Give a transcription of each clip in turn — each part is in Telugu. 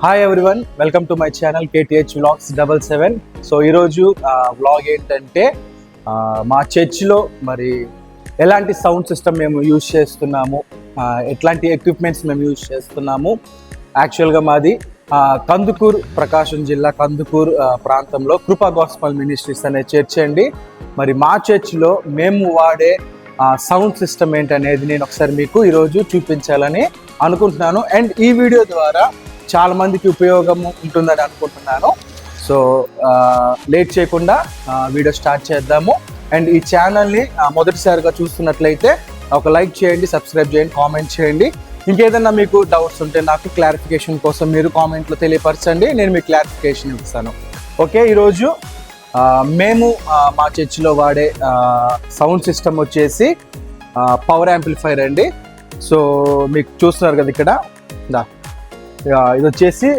Hi everyone, welcome to my channel KTH Vlogs 77. So ఈరోజు వ్లాగ్ ఏంటంటే మా చర్చ్లో మరి ఎలాంటి సౌండ్ సిస్టమ్ మేము యూజ్ చేస్తున్నాము, ఎట్లాంటి ఎక్విప్మెంట్స్ మేము యూజ్ చేస్తున్నాము. యాక్చువల్గా మాది కందుకూరు, ప్రకాశం జిల్లా కందుకూరు ప్రాంతంలో కృపా గాస్పల్ మినిస్ట్రీస్ అనే చర్చ్ అండి. మరి మా చర్చ్లో మేము వాడే సౌండ్ సిస్టమ్ ఏంటనేది నేను ఒకసారి మీకు ఈరోజు చూపించాలని అనుకుంటున్నాను. అండ్ ఈ వీడియో ద్వారా చాలా మందికి ఉపయోగం ఉంటుందని అనుకుంటున్నాను. సో లేట్ చేయకుండా వీడియో స్టార్ట్ చేద్దాము. అండ్ ఈ ఛానల్ని మొదటిసారిగా చూస్తున్నట్లయితే ఒక లైక్ చేయండి, సబ్స్క్రైబ్ చేయండి, కామెంట్ చేయండి. ఇంకేదన్నా మీకు డౌట్స్ ఉంటే నాకు క్లారిఫికేషన్ కోసం మీరు కామెంట్లో తెలియపరచండి, నేను మీకు క్లారిఫికేషన్ ఇస్తాను. ఓకే, ఈరోజు మేము మా చర్చిలో వాడే సౌండ్ సిస్టమ్ వచ్చేసి పవర్ యాంప్లిఫైర్ అండి. సో మీకు చూస్తున్నారు కదా ఇక్కడ, ఇది వచ్చేసి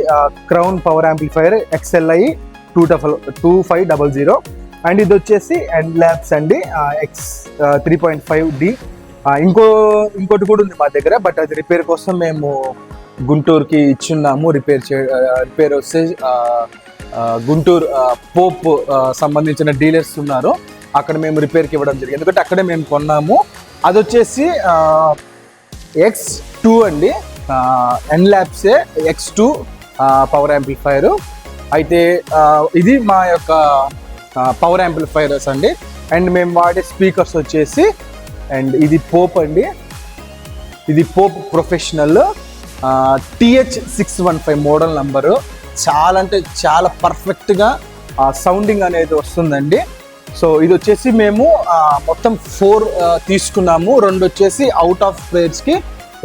crown power amplifier XLI 2500. And ఇది వచ్చేసి ఎండ్ ల్యాబ్స్ అండి X 3.5D. ఇంకోటి కూడా ఉంది మా దగ్గర, బట్ అది రిపేర్ కోసం మేము గుంటూరుకి ఇచ్చున్నాము. రిపేర్ వస్తే గుంటూరు పోప్ సంబంధించిన డీలర్స్ ఉన్నారు, అక్కడ మేము రిపేర్కి ఇవ్వడం జరిగింది, ఎందుకంటే అక్కడే మేము కొన్నాము. అది వచ్చేసి X2 అండి, ఎన్ ల్యాబ్సే X2 పవర్ యాంప్లిఫైర్. అయితే ఇది మా యొక్క పవర్ యాంప్లిఫైర్స్ అండి. అండ్ మేము వాడే స్పీకర్స్ వచ్చేసి, అండ్ ఇది పోప్ అండి, ఇది Pope professional TH615 model number. చాలా అంటే చాలా పర్ఫెక్ట్గా సౌండింగ్ అనేది వస్తుందండి. సో ఇది వచ్చేసి మేము మొత్తం 4 తీసుకున్నాము, 2 వచ్చేసి అవుట్ ఆఫ్ ప్లేయర్స్కి,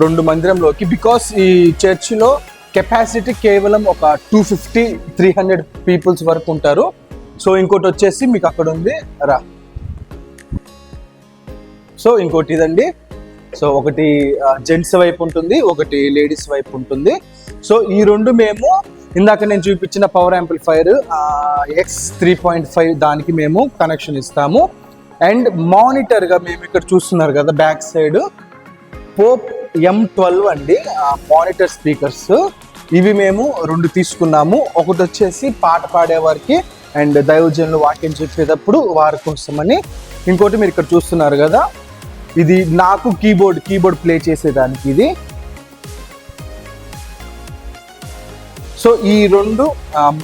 2 మందిరంలోకి. బికాస్ ఈ చర్చ్లో కెపాసిటీ కేవలం ఒక 250-300 పీపుల్స్ వరకు ఉంటారు. సో ఇంకోటి వచ్చేసి మీకు అక్కడ ఉంది రా. సో ఇంకోటి ఇదండి. సో ఒకటి జెంట్స్ వైపు ఉంటుంది, ఒకటి లేడీస్ వైపు ఉంటుంది. సో ఈ 2 మేము ఇందాక నేను చూపించిన పవర్ యాంప్లిఫైర్ X 3.5 దానికి మేము కనెక్షన్ ఇస్తాము. అండ్ మానిటర్గా మేము ఇక్కడ చూస్తున్నారు కదా బ్యాక్ సైడ్ పోప్ M12 అండి మానిటర్ స్పీకర్స్. ఇవి మేము 2 తీసుకున్నాము. ఒకటి వచ్చేసి పాట పాడేవారికి అండ్ దైవజనులు వాక్యం చెప్పేటప్పుడు వారి కోసమని. ఇంకోటి మీరు ఇక్కడ చూస్తున్నారు కదా, ఇది నాకు కీబోర్డ్ ప్లే చేసేదానికి ఇది. సో ఈ 2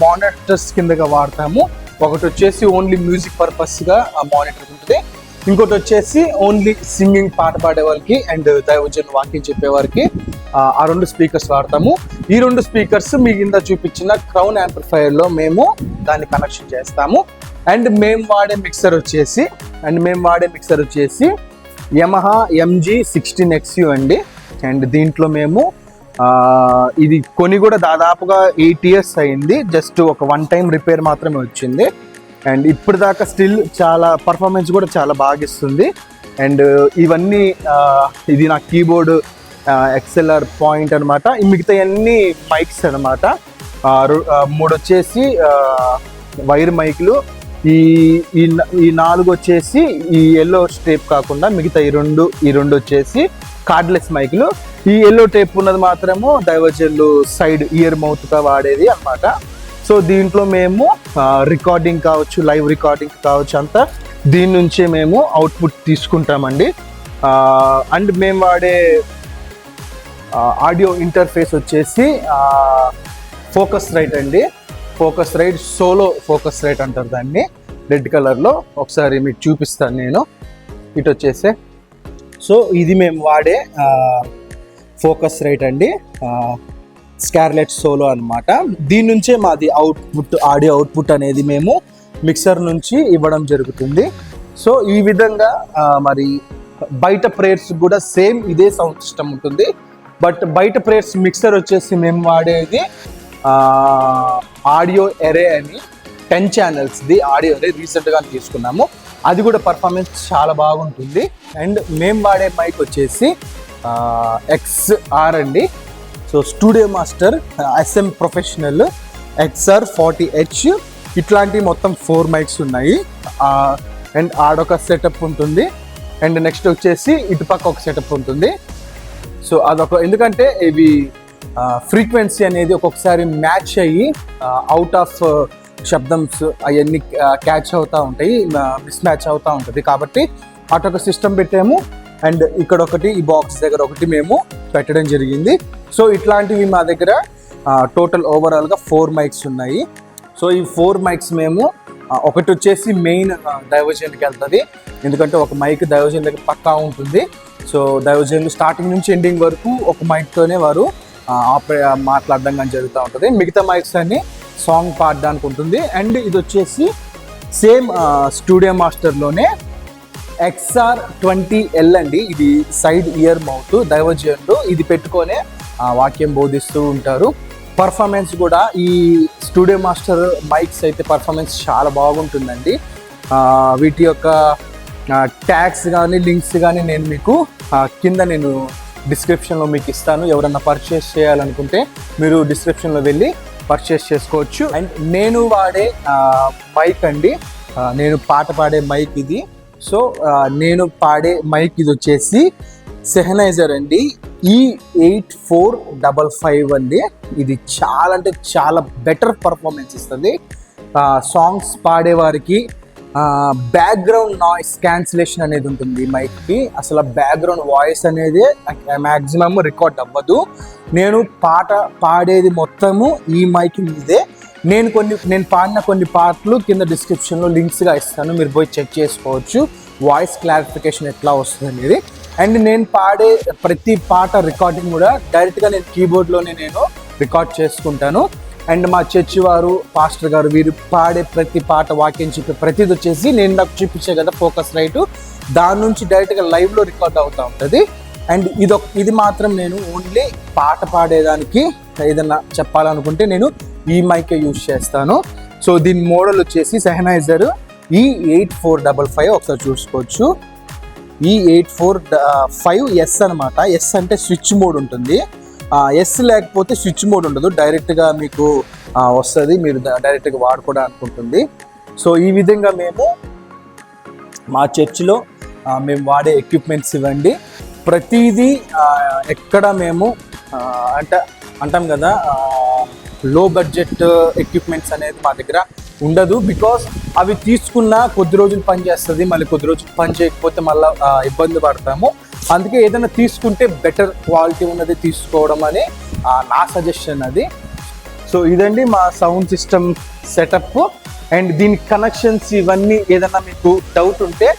మానిటర్స్ కిందగా వాడతాము. ఒకటి వచ్చేసి ఓన్లీ మ్యూజిక్ పర్పస్గా మానిటర్ ఉంటుంది, ఇంకోటి వచ్చేసి ఓన్లీ సింగింగ్, పాట పాడే వాళ్ళకి అండ్ దైవజనులు వాక్యం చెప్పేవారికి ఆ 2 స్పీకర్స్ వాడతాము. ఈ 2 స్పీకర్స్ మీ కింద చూపించిన క్రౌన్ యాంప్లిఫైర్లో మేము దాన్ని కనెక్షన్ చేస్తాము. అండ్ మేము వాడే మిక్సర్ వచ్చేసి Yamaha MG16XU అండి. అండ్ దీంట్లో మేము ఇది కొని కూడా దాదాపుగా 8 years అయింది, జస్ట్ ఒక 1 time రిపేర్ మాత్రమే వచ్చింది. అండ్ ఇప్పటిదాకా స్టిల్ చాలా పర్ఫార్మెన్స్ కూడా చాలా బాగా ఇస్తుంది. అండ్ ఇవన్నీ ఇది నా కీబోర్డ్ XLR పాయింట్ అనమాట. మిగతా అన్ని మైక్స్ అనమాట. 3 వచ్చేసి వైర్ మైక్లు, ఈ 4 వచ్చేసి ఈ ఎల్లో టేప్ కాకుండా మిగతా ఈ రెండు వచ్చేసి కార్డ్లెస్ మైక్లు. ఈ ఎల్లో టేప్ ఉన్నది మాత్రము దైవజనులు సైడ్ ఇయర్ మౌత్గా వాడేది అనమాట. సో దీంట్లో మేము రికార్డింగ్ కావచ్చు, లైవ్ రికార్డింగ్ కావచ్చు, అంతా దీని నుంచే మేము అవుట్పుట్ తీసుకుంటామండి. అండ్ మేము వాడే ఆడియో ఇంటర్ఫేస్ వచ్చేసి ఫోకస్ రైట్ అండి. Focus right, solo focus right అంటారు దాన్ని, రెడ్ కలర్లో. ఒకసారి మీకు చూపిస్తాను నేను. ఇటు వచ్చేసే, సో ఇది మేము వాడే ఫోకస్ రైట్ అండి, స్కార్లెట్ సోలో అనమాట. దీని నుంచే మాది అవుట్పుట్, ఆడియో అవుట్పుట్ అనేది మేము మిక్సర్ నుంచి ఇవ్వడం జరుగుతుంది. సో ఈ విధంగా మరి బయట ప్రేయర్స్ కూడా సేమ్ ఇదే సౌండ్ సిస్టమ్ ఉంటుంది. బట్ బయట ప్రేయర్స్ మిక్సర్ వచ్చేసి మేము వాడేది ఆడియో ఎరే అని 10 channelsది ఆడియో ఎరే రీసెంట్గా తీసుకున్నాము. అది కూడా పర్ఫార్మెన్స్ చాలా బాగుంటుంది. అండ్ మేము వాడే మైక్ వచ్చేసి XR అండి. So studio master SM professional XR 40H. ఇట్లాంటి మొత్తం 4 మైక్స్ ఉన్నాయి. అండ్ ఆడొక సెటప్ ఉంటుంది, అండ్ నెక్స్ట్ వచ్చేసి ఇటుపక్క ఒక సెటప్ ఉంటుంది. సో అదొక, ఎందుకంటే ఇవి ఫ్రీక్వెన్సీ అనేది ఒక్కొక్కసారి మ్యాచ్ అయ్యి అవుట్ ఆఫ్ శబ్దమ్స్ అవన్నీ క్యాచ్ అవుతూ ఉంటాయి, మిస్ మ్యాచ్ అవుతూ ఉంటుంది. కాబట్టి అటొక సిస్టమ్ పెట్టాము. అండ్ ఇక్కడ ఒకటి, ఈ బాక్స్ దగ్గర ఒకటి మేము పెట్టడం జరిగింది. సో ఇట్లాంటివి మా దగ్గర టోటల్ ఓవరాల్గా 4 మైక్స్ ఉన్నాయి. సో ఈ 4 మైక్స్ మేము ఒకటి వచ్చేసి మెయిన్ డైవర్జన్కి వెళ్తుంది, ఎందుకంటే ఒక మైక్ డైవర్జన్ దగ్గర పక్కా ఉంటుంది. సో డైవర్జన్లు స్టార్టింగ్ నుంచి ఎండింగ్ వరకు ఒక మైక్తోనే వారు మాట్లాడడం కానీ జరుగుతూ ఉంటుంది. మిగతా మైక్స్ అన్ని సాంగ్ పాడడానికి ఉంటుంది. అండ్ ఇది వచ్చేసి సేమ్ స్టూడియో మాస్టర్లోనే XR20L అండి. ఇది సైడ్ ఇయర్ మౌత్ డైవర్జన్లు, ఇది పెట్టుకొనే వాక్యం బోధిస్తూ ఉంటారు. పర్ఫార్మెన్స్ కూడా ఈ స్టూడియో మాస్టర్ మైక్స్ అయితే పర్ఫార్మెన్స్ చాలా బాగుంటుందండి. వీటి యొక్క ట్యాగ్స్ కానీ లింక్స్ కానీ నేను మీకు కింద నేను డిస్క్రిప్షన్లో మీకు ఇస్తాను. ఎవరన్నా పర్చేస్ చేయాలనుకుంటే మీరు డిస్క్రిప్షన్లో వెళ్ళి పర్చేస్ చేసుకోవచ్చు. అండ్ నేను వాడే మైక్ అండి, నేను పాట పాడే మైక్ ఇది. సో నేను పాడే మైక్ ఇది వచ్చేసి సెహనైజర్ అండి, E8455 అండి. ఇది చాలా అంటే చాలా బెటర్ పర్ఫార్మెన్స్ ఇస్తుంది సాంగ్స్ పాడేవారికి. బ్యాక్గ్రౌండ్ నాయిస్ క్యాన్సిలేషన్ అనేది ఉంటుంది మైక్కి. అసలు బ్యాక్గ్రౌండ్ వాయిస్ అనేది మ్యాక్సిమం రికార్డ్ అవ్వదు. నేను పాట పాడేది మొత్తము ఈ మైక్ మీదే. నేను పాడిన కొన్ని పాటలు కింద డిస్క్రిప్షన్లో లింక్స్గా ఇస్తాను, మీరు పోయి చెక్ చేసుకోవచ్చు వాయిస్ క్లారిఫికేషన్ ఎట్లా వస్తుంది అనేది. అండ్ నేను పాడే ప్రతి పాట రికార్డింగ్ కూడా డైరెక్ట్గా నేను కీబోర్డ్లోనే నేను రికార్డ్ చేసుకుంటాను. అండ్ మా చర్చి వారు, పాస్టర్ గారు, వీరు పాడే ప్రతి పాట, వాక్యం చెప్పే ప్రతిది వచ్చేసి నేను నాకు చూపించే కదా ఫోకస్ రైటు, దాని నుంచి డైరెక్ట్గా లైవ్లో రికార్డ్ అవుతూ ఉంటుంది. అండ్ ఇది మాత్రం నేను ఓన్లీ పాట పాడేదానికి ఏదన్నా చెప్పాలనుకుంటే నేను ఈ మైకే యూజ్ చేస్తాను. సో దీని మోడల్ వచ్చేసి సెహనైజర్ E8455, ఒకసారి చూసుకోవచ్చు. E8455S అనమాట. ఎస్ అంటే స్విచ్ మోడ్ ఉంటుంది, ఎస్ లేకపోతే స్విచ్ మోడ్ ఉండదు, డైరెక్ట్గా మీకు వస్తుంది, మీరు డైరెక్ట్గా వాడుకోవడానికి ఉంటుంది. సో ఈ విధంగా మేము మా చర్చిలో మేము వాడే ఎక్విప్మెంట్స్ ఇవ్వండి. ప్రతిదీ ఎక్కడ మేము అంటాం కదా లో బడ్జెట్ ఎక్విప్మెంట్స్ అనేది మా దగ్గర ఉండదు. బికాస్ అవి తీసుకున్న కొద్ది రోజులు పని చేస్తుంది, మళ్ళీ కొద్ది రోజులు పని చేయకపోతే మళ్ళీ ఇబ్బంది పడతాము. అందుకే ఏదైనా తీసుకుంటే బెటర్ క్వాలిటీ ఉన్నది తీసుకోవడం అని నా సజెషన్ అది. సో ఇదండి మా సౌండ్ సిస్టమ్ సెటప్. అండ్ దీని కనెక్షన్స్ ఇవన్నీ ఏదైనా మీకు డౌట్ ఉంటే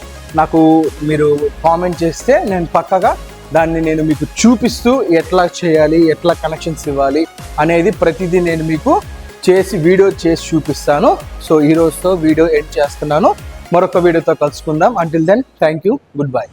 నాకు మీరు కామెంట్ చేస్తే నేను పక్కగా దాన్ని నేను మీకు చూపిస్తూ ఎట్లా చేయాలి, ఎట్లా కనెక్షన్స్ ఇవ్వాలి అనేది ప్రతిదీ నేను మీకు వీడియో చేసి చూపిస్తాను. సో ఈ రోజుతో వీడియో ఎండ్ చేస్తున్నాను. మరొక వీడియోతో కలుసుకుందాం. Until then thank you, good bye.